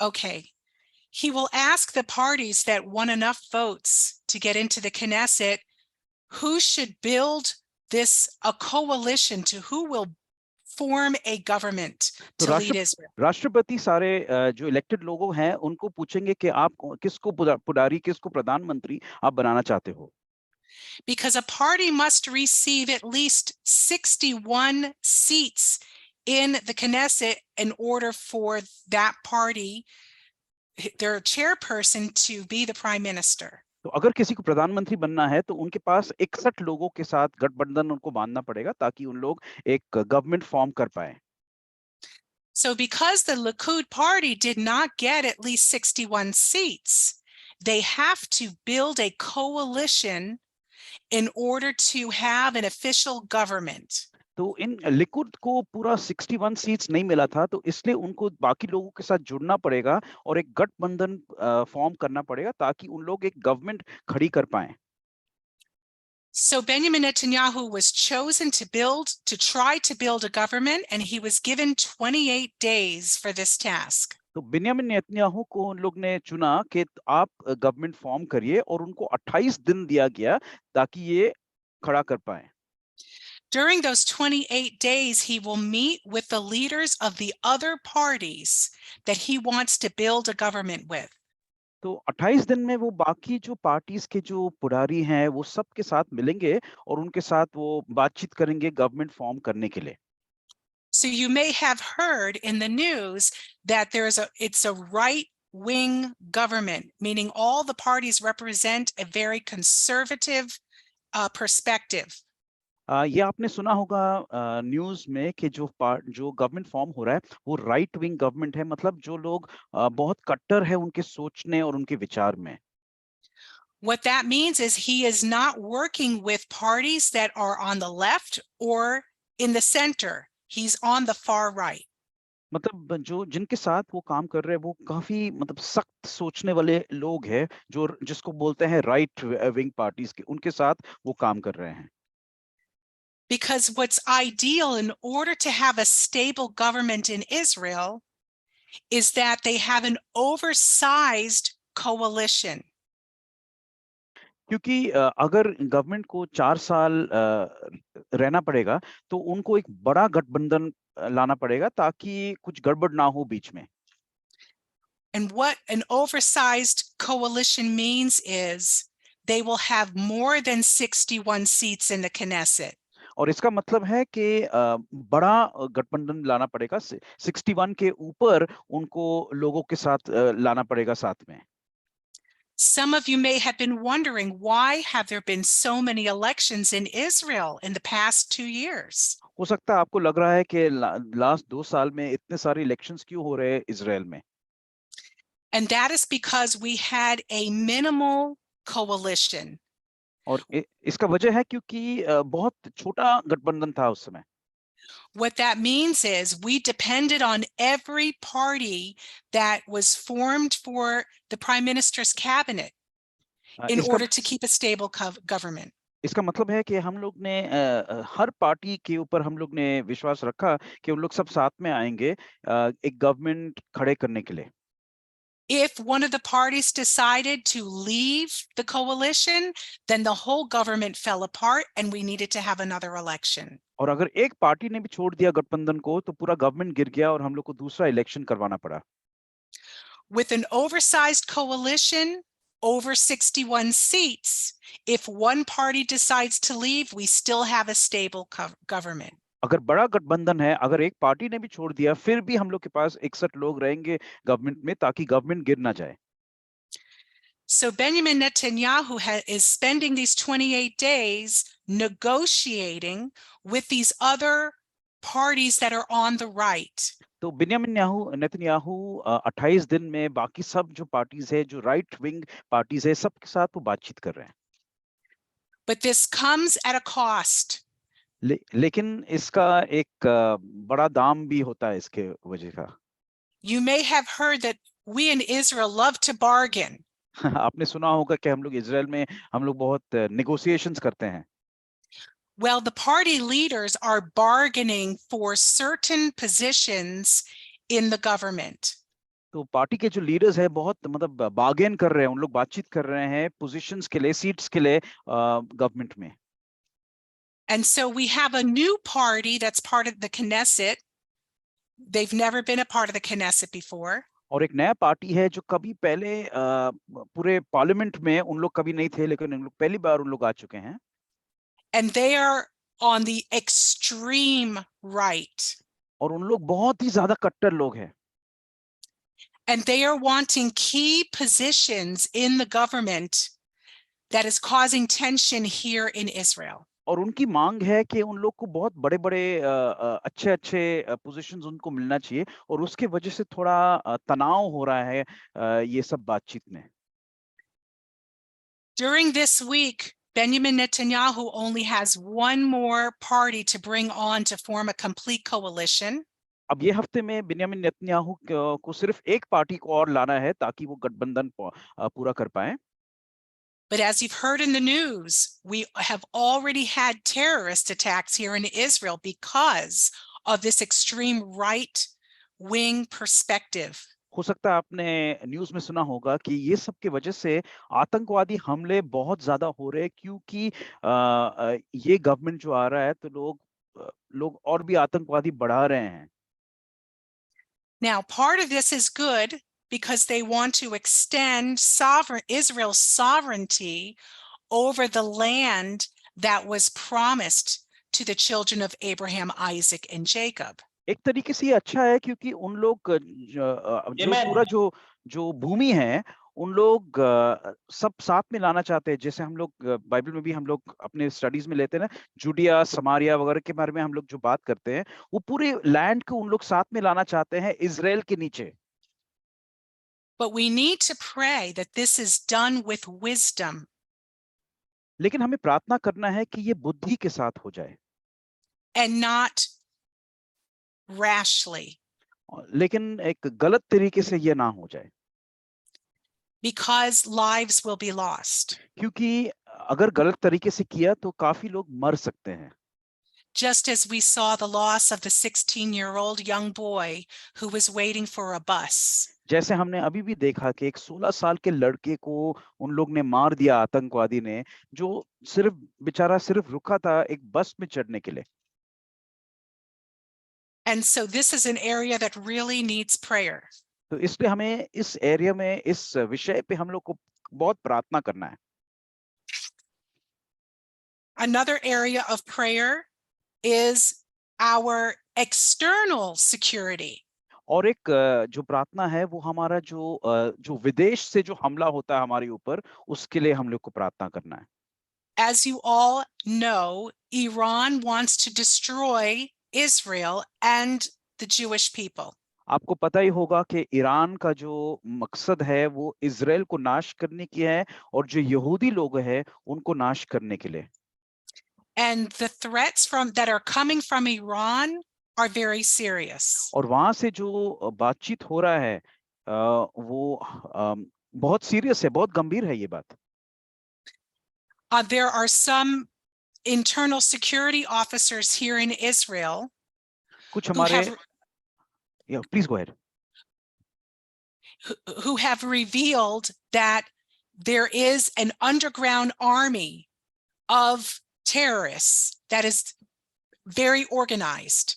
Okay. He will ask the parties that won enough votes to get into the Knesset who should build a coalition to who will form a government तो to lead Israel. राष्ट्रपति सारे जो elected लोग हैं उनको पूछेंगे कि आप किसको पुडारी किसको प्रधानमंत्री आप बनाना चाहते हो. Because a party must receive at least 61 seats in the Knesset in order for that party, their chairperson, to be the prime minister. तो अगर किसी को प्रधानमंत्री बनना है तो उनके पास 61 लोगों के साथ गठबंधन उनको बांधना पड़ेगा ताकि उन लोग एक गवर्नमेंट फॉर्म कर पाए. So because the Likud party did not get at least 61 seats, they have to build a coalition in order to have an official government. तो इन लिकुड को पूरा 61 सीट्स नहीं मिला था तो इसलिए उनको बाकी लोगों के साथ जुड़ना पड़ेगा और एक गठबंधन फॉर्म करना पड़ेगा ताकि उन लोग एक गवर्नमेंट खड़ी कर पाए. So Benjamin Netanyahu was chosen to try to build a government, and he was given 28 days for this task. तो बिन्यामिन नेतन्याहू को उन लोग ने चुना कि आप गवर्नमेंट फॉर्म करिए और उनको 28 दिन दिया गया ताकि ये खड़ा कर पाए. During those 28 days, he will meet with the leaders of the other parties that he wants to build a government with. तो 28 दिन में वो बाकी जो पार्टीज के जो पुडारी हैं वो सब के साथ मिलेंगे और उनके साथ वो बातचीत करेंगे गवर्नमेंट फॉर्म करने के लिए. So you may have heard in the news that it's a right-wing government, meaning all the parties represent a very conservative perspective. ये आपने सुना होगा न्यूज़ में कि जो गवर्नमेंट फॉर्म हो रहा है वो राइट विंग गवर्नमेंट है, मतलब जो लोग बहुत कट्टर है उनके सोचने और उनके विचार में. What that means is he is not working with parties that are on the left or in the center. He's on the far right. मतलब जो जिनके साथ वो काम कर रहे हैं वो काफी मतलब सख्त सोचने वाले लोग हैं जो जिसको बोलते हैं राइट विंग पार्टीज के, उनके साथ वो काम कर रहे हैं. Because what's ideal in order to have a stable government in Israel is that they have an oversized coalition. क्योंकि अगर गवर्नमेंट को 4 साल रहना पड़ेगा तो उनको एक बड़ा गठबंधन लाना पड़ेगा ताकि कुछ गड़बड़ ना हो बीच में. And what an oversized coalition means is they will have more than 61 seats in the Knesset. और इसका मतलब है कि बड़ा गठबंधन लाना पड़ेगा, 61 के ऊपर उनको लोगों के साथ लाना पड़ेगा साथ में. Some of you may have been wondering, why have there been so many elections in Israel in the past 2 years? हो सकता है आपको लग रहा है कि लास्ट 2 साल में इतने सारे इलेक्शंस क्यों हो रहे हैं इजराइल में. And that is because we had a minimal coalition. और इसका वजह है क्योंकि बहुत छोटा गठबंधन था उस समय. What that means is we depended on every party that was formed for the prime minister's cabinet in order to keep a stable government. इसका मतलब है कि हम लोग ने हर पार्टी के ऊपर हम लोग ने विश्वास रखा कि उन लोग सब साथ में आएंगे एक गवर्नमेंट खड़े करने के लिए. If one of the parties decided to leave the coalition, then the whole government fell apart and we needed to have another election. और अगर एक पार्टी ने भी छोड़ दिया गठबंधन को तो पूरा गवर्नमेंट गिर गया और हम लोग को दूसरा इलेक्शन करवाना पड़ा. With an oversized coalition, over 61 seats, if one party decides to leave, we still have a stable government. अगर बड़ा गठबंधन है, अगर एक पार्टी ने भी छोड़ दिया फिर भी हम लोग के पास 61 लोग रहेंगे गवर्नमेंट में ताकि गवर्नमेंट गिर ना जाए. So Benjamin Netanyahu is spending these 28 days negotiating with these other parties that are on the right. तो बिन्यामिन नेतन्याहू 28 दिन में बाकी सब जो पार्टीज है जो राइट विंग पार्टीज है सबके साथ वो बातचीत कर रहे हैं. But this comes at a cost. लेकिन इसका एक बड़ा दाम भी होता है इसके वजह का. You may have heard that we in Israel love to bargain. आपने सुना होगा कि हम लोग इजराइल में हम लोग बहुत नेगोशिएशंस करते हैं. Well, the party leaders are bargaining for certain positions in the government. तो पार्टी के जो लीडर्स हैं बहुत मतलब बार्गेन कर रहे हैं, उन लोग बातचीत कर रहे हैं पोजीशंस के लिए, सीट्स के लिए गवर्नमेंट में। And so we have a new party that's part of the Knesset. They've never been a part of the Knesset before. और एक नया पार्टी है जो कभी पहले पूरे पार्लियामेंट में उन लोग कभी नहीं थे, लेकिन उन लोग पहली बार उन लोग आ चुके हैं। And they are on the extreme right. और उन लोग बहुत ही ज्यादा कट्टर लोग हैं। And they are wanting key positions in the government that is causing tension here in Israel. और उनकी मांग है कि उन लोग को बहुत बड़े बड़े अच्छे अच्छे पोजीशंस उनको मिलना चाहिए, और उसके वजह से थोड़ा तनाव हो रहा है ये सब बातचीत में। During this week, Benjamin Netanyahu only has one more party to bring on to form a complete coalition. अब ये हफ्ते में बिन्यामिन नेतन्याहू को सिर्फ एक पार्टी को और लाना है ताकि वो गठबंधन पूरा कर पाए। But as you've heard in the news, we have already had terrorist attacks here in Israel because of this extreme right-wing perspective. हो सकता है आपने न्यूज़ में सुना होगा कि ये सब की वजह से आतंकवादी हमले बहुत ज्यादा हो रहे हैं, क्योंकि ये गवर्नमेंट जो आ रहा है तो लोग और भी आतंकवादी बढ़ा रहे हैं। Now, part of this is good because they want to extend Israel's sovereignty over the land that was promised to the children of Abraham, Isaac, and Jacob. एक तरीके से ये अच्छा है, क्योंकि उन लोग जो पूरा जो भूमि है उन लोग सब साथ में लाना चाहते हैं। जैसे हम लोग बाइबल में भी हम लोग अपने स्टडीज में लेते हैं ना, जुडिया समारिया वगैरह के बारे में हम लोग जो बात करते हैं, वो पूरे लैंड को उन लोग साथ में लाना चाहते हैं इजराइल के नीचे। But we need to pray that this is done with wisdom. लेकिन हमें प्रार्थना करना है कि ये बुद्धि के साथ हो जाए, and not rashly. लेकिन एक गलत तरीके से ये ना हो जाए, because lives will be lost. क्योंकि अगर गलत तरीके से किया तो काफी लोग मर सकते हैं। Just as we saw the loss of the 16-year-old young boy who was waiting for a bus. जैसे हमने अभी भी देखा कि एक 16 साल के लड़के को उन लोग ने मार दिया, आतंकवादी ने, जो बेचारा सिर्फ रुका था एक बस में चढ़ने के लिए। And so this is an area that really needs prayer. तो इसलिए हमें इस एरिया में, इस विषय पे हम लोग को बहुत प्रार्थना करना है। Another area of prayer is our external security. और एक जो प्रार्थना है वो हमारा जो विदेश से जो हमला होता है हमारे ऊपर, उसके लिए हम लोग को प्रार्थना करना है। As you all know, Iran wants to destroy Israel and the Jewish people. आपको पता ही होगा कि ईरान का जो मकसद है वो इजराइल को नाश करने की है, और जो यहूदी लोग हैं उनको नाश करने के लिए। And the threats that are coming from Iran are very serious. और वहां से जो बातचीत हो रहा है वो बहुत सीरियस है, बहुत गंभीर है ये बात। There are some internal security officers here in Israel कुछ हमारे please go ahead. who have revealed that there is an underground army of terrorists that is very organized.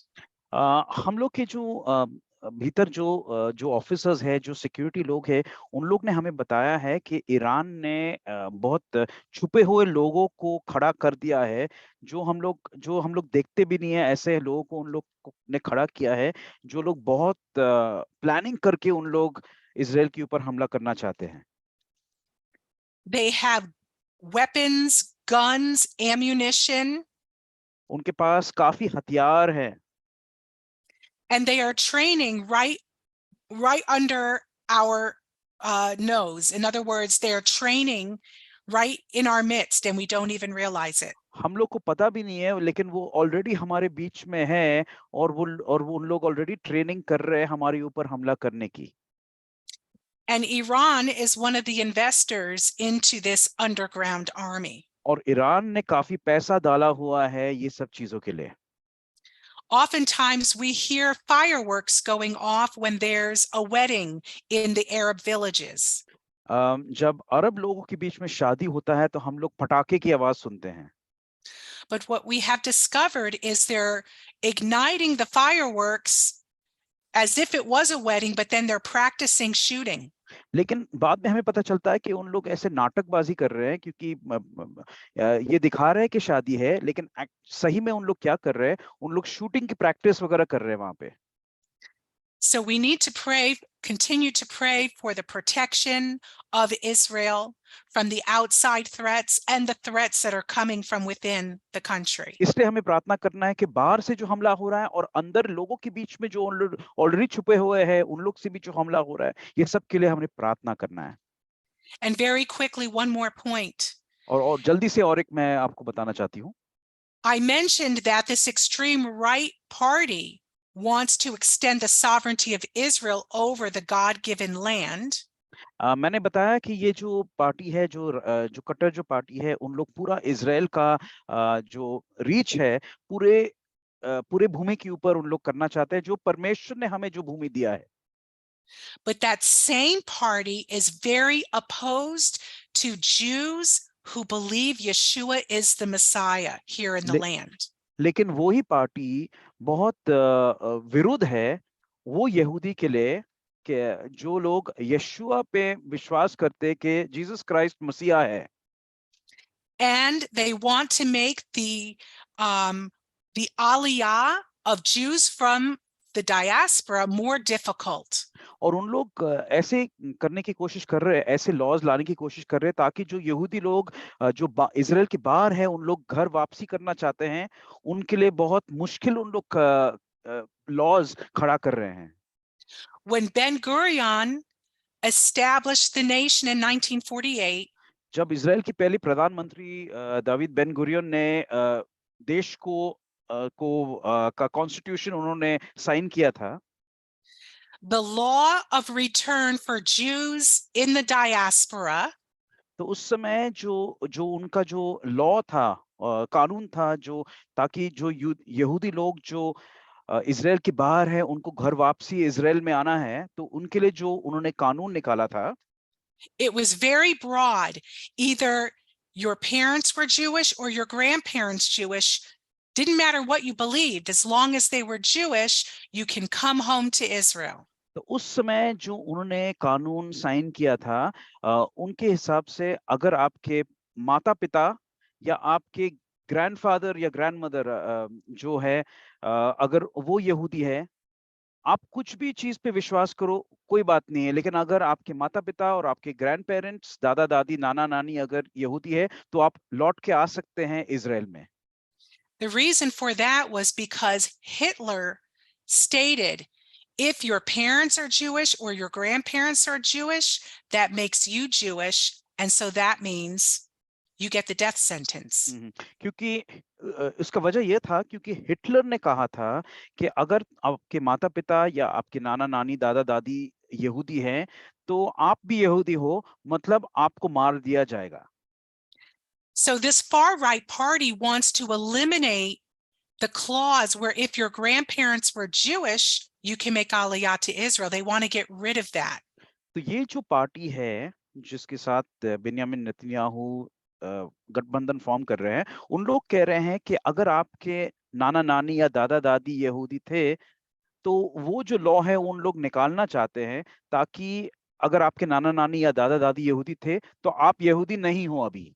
हम लोग के जो भीतर जो ऑफिसर्स है, जो सिक्योरिटी लोग हैं, उन लोग ने हमें बताया है कि ईरान ने बहुत छुपे हुए लोगों को खड़ा कर दिया है, जो हम लोग देखते भी नहीं है, ऐसे लोगों को उन लोग ने खड़ा किया है, जो लोग बहुत प्लानिंग करके उन लोग इजराइल के ऊपर हमला करना चाहते हैं। They have weapons, guns, ammunition. उनके पास काफी हथियार हैं। And they are training right under our nose. In other words, they are training right in our midst and we don't even realize it. हम लोग को पता भी नहीं है, लेकिन वो ऑलरेडी हमारे बीच में है, और वो उन लोग ऑलरेडी ट्रेनिंग कर रहे हैं हमारे ऊपर हमला करने की। And Iran is one of the investors into this underground army. और ईरान ने काफी पैसा डाला हुआ है ये सब चीजों के लिए। Oftentimes we hear fireworks going off when there's a wedding in the Arab villages. जब अरब लोगों के बीच में शादी होता है तो हम लोग पटाखे की आवाज सुनते हैं। But what we have discovered is they're igniting the fireworks as if it was a wedding, but then they're practicing shooting. लेकिन बाद में हमें पता चलता है कि उन लोग ऐसे नाटकबाजी कर रहे हैं क्योंकि ये दिखा रहे हैं कि शादी है, लेकिन सही में उन लोग क्या कर रहे हैं, उन लोग शूटिंग की प्रैक्टिस वगैरह कर रहे हैं वहां पे। So we need to pray, continue to pray for the protection of Israel from the outside threats and the threats that are coming from within the country. इसलिए हमें प्रार्थना करना है कि बाहर से जो हमला हो रहा है और अंदर लोगों के बीच में जो ऑलरेडी छुपे हुए हैं उन लोग से भी जो हमला हो रहा है, ये सब के लिए हमें प्रार्थना करना है। And very quickly, one more point. और जल्दी से और एक मैं आपको बताना चाहती हूँ। I mentioned that this extreme right party wants to extend the sovereignty of Israel over the God-given land. मैंने बताया कि ये जो पार्टी है, जो कट्टर जो पार्टी है, उन लोग पूरा इजराइल का जो रीच है पूरे भूमि के ऊपर उन लोग करना चाहते हैं, जो परमेश्वर ने हमें जो भूमि दिया है। But that same party is very opposed to Jews who believe Yeshua is the Messiah here in the land. लेकिन वो ही पार्टी बहुत विरुद्ध है वो यहूदी के लिए कि जो लोग यशुआ पे विश्वास करते कि जीसस क्राइस्ट मसीहा है। And they want to make the aliyah of Jews from the diaspora more difficult. और उन लोग ऐसे करने की कोशिश कर रहे हैं, ऐसे लॉज लाने की कोशिश कर रहे हैं ताकि जो यहूदी लोग जो इजराइल के बाहर हैं, उन लोग घर वापसी करना चाहते हैं, उनके लिए बहुत मुश्किल उन लोग लॉज खड़ा कर रहे हैं। When Ben Gurion established the nation in 1948, जब इजराइल की पहली प्रधानमंत्री दावीद बेन गुरियन ने देश का कॉन्स्टिट्यूशन उन्होंने साइन किया था, the law of return for Jews in the diaspora तो उस समय जो उनका जो लॉ था, कानून था, जो ताकि जो यहूदी लोग जो इजराइल के बाहर है उनको घर वापसी इजराइल में आना है, तो उनके लिए जो उन्होंने कानून निकाला था, it was very broad. Either your parents were Jewish or your grandparents Jewish. Didn't matter what you believed. As long as they were Jewish, you can come home to Israel. तो उस समय जो उन्होंने कानून साइन किया था, उनके हिसाब से अगर आपके माता पिता या आपके ग्रैंडफादर या ग्रैंडमदर जो है, अगर वो यहूदी है, आप कुछ भी चीज पे विश्वास करो, कोई बात नहीं है, लेकिन अगर आपके माता पिता और आपके ग्रैंड पेरेंट्स, दादा दादी, नाना नानी अगर यहूदी है, तो आप लौट के आ सकते हैं इजराइल में। The reason for that was because Hitler stated, if your parents are Jewish or your grandparents are Jewish, that makes you Jewish. And so that means you get the death sentence. क्योंकि इसका वजह यह था क्योंकि Hitler ने कहा था कि अगर आपके माता पिता या आपके नाना नानी दादा दादी यहूदी हैं, तो आप भी यहूदी हो, मतलब आपको मार दिया जाएगा। So this far right party wants to eliminate the clause where if your grandparents were Jewish, you can make aliyah to Israel. They want to get rid of that. तो ये जो पार्टी है जिसके साथ बिन्यामिन नेतन्याहू गठबंधन form कर रहे हैं, उन लोग कह रहे हैं कि अगर आपके नाना नानी या दादा दादी यहूदी थे, तो वो जो लॉ है उन लोग निकालना चाहते हैं, ताकि अगर आपके नाना नानी या दादा दादी यहूदी थे तो आप यहूदी नहीं हो अभी।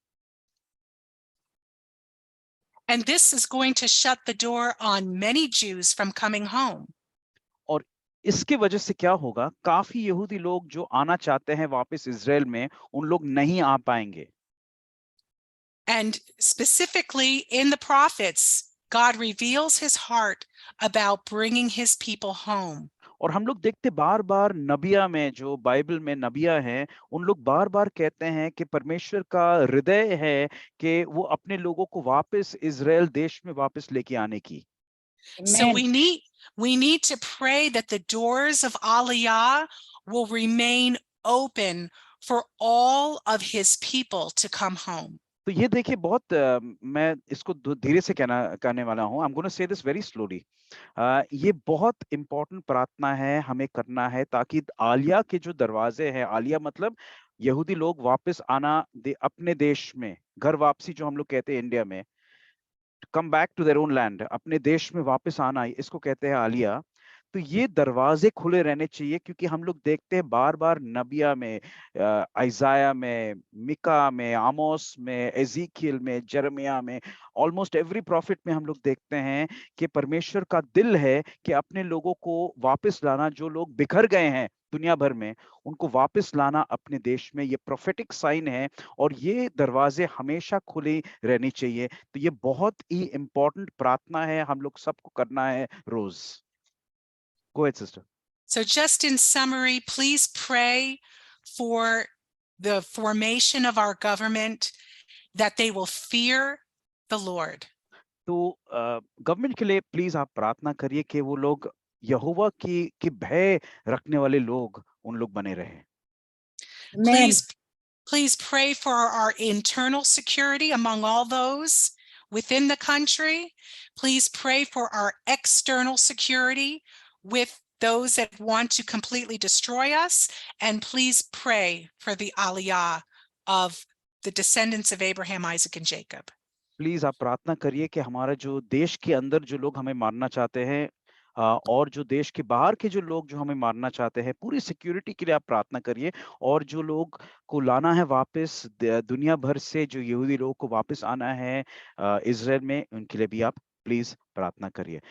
And this is going to shut the door on many Jews from coming home. और इसके वजह से क्या होगा, काफी यहूदी लोग जो आना चाहते हैं वापस इजराइल में, उन लोग नहीं आ पाएंगे। And specifically in the prophets, God reveals his heart about bringing his people home. और हम लोग देखते बार बार नबिया में, जो बाइबल में नबिया हैं, उन लोग बार बार कहते हैं कि परमेश्वर का हृदय है कि वो अपने लोगों को वापस इजराइल देश में वापस लेके आने की। So we need to pray that the doors of Aliyah will remain open for all of his people to come home. तो ये देखिए बहुत मैं इसको धीरे से कहने वाला हूँ। I am gonna say this very slowly. ये बहुत इम्पोर्टेंट प्रार्थना है, हमें करना है ताकि आलिया के जो दरवाजे हैं, आलिया मतलब यहूदी लोग वापस आना अपने देश में, घर वापसी जो हम लोग कहते हैं इंडिया में, come back to their own land, अपने देश में वापस आना, इसको कहते हैं आलिया। तो ये दरवाजे खुले रहने चाहिए क्योंकि हम लोग देखते हैं बार-बार नबिया में, आइज़ाया में, मिका में, आमोस में, एज़ेकियल में, यिर्मयाह में, ऑलमोस्ट एवरी प्रॉफिट में हम लोग देखते हैं कि परमेश्वर का दिल है कि अपने लोगों को वापस लाना, जो लोग बिखर गए हैं दुनिया भर में, उनको वापस लाना अपने देश में। ये प्रोफेटिक साइन है और ये दरवाजे हमेशा खुले रहनी चाहिए। तो ये बहुत ही इम्पोर्टेंट प्रार्थना है, हम लोग सबको करना है रोज़। Go ahead, sister. So just in summary, please pray for the formation of our government, that they will fear the Lord. तो गवर्नमेंट के लिए प्लीज आप प्रार्थना करिए कि वो लोग यहोवा की भय रखने वाले लोग उन लोग बने रहे। Amen. Please pray for our internal security among all those within the country. Please pray for our external security with those that want to completely destroy us. And please pray for the aliyah of the descendants of Abraham, Isaac, and Jacob. Please आप प्रार्थना करिए कि हमारा जो देश के अंदर जो लोग हमें मारना चाहते हैं, और जो देश के बाहर के जो लोग जो हमें मारना चाहते हैं, पूरी सिक्योरिटी के लिए आप प्रार्थना करिए। और जो लोग को लाना है वापस दुनिया भर से, जो यहूदी लोग को वापस आना है इज़राइल में, उनके लिए भी आप प्लीज प्रार्थना करिए।